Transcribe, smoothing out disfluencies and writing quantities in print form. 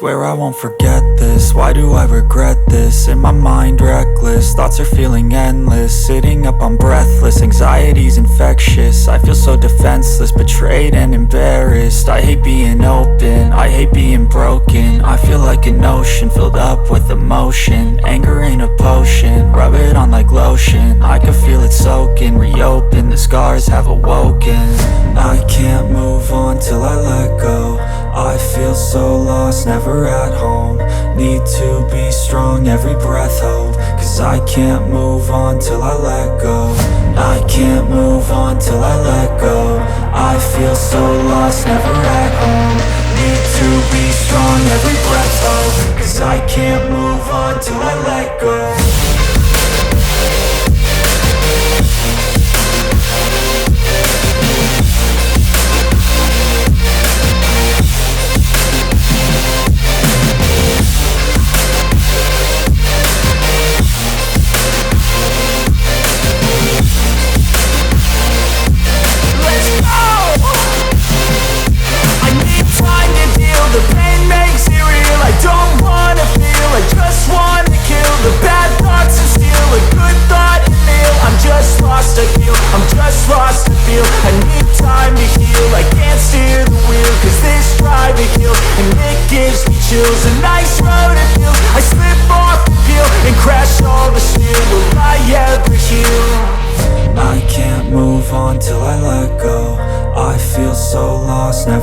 Swear I won't forget this, why do I regret this? In my mind reckless, thoughts are feeling endless. Sitting up I'm breathless, anxiety's infectious. I feel so defenseless, betrayed and embarrassed. I hate being open, I hate being broken. I feel like an ocean filled up with emotion. Anger ain't a potion, rub it on like lotion. I can feel it soaking, reopen, the scars have awoken. I can't move on till I let go. I feel so lost, never at home. Need to be strong, every breath hope. Cause I can't move on till I let go. I can't move on till I let go. I feel so lost, never at home. Need to be strong, every breath hope. Cause I can't move on till I let go. I'm just lost to feel, I need time to heal. I can't steer the wheel, cause this driving kills. And it gives me chills, a nice road to feel. I slip off the peel and crash all the steel. Will I ever heal? I can't move on till I let go. I feel so lost, never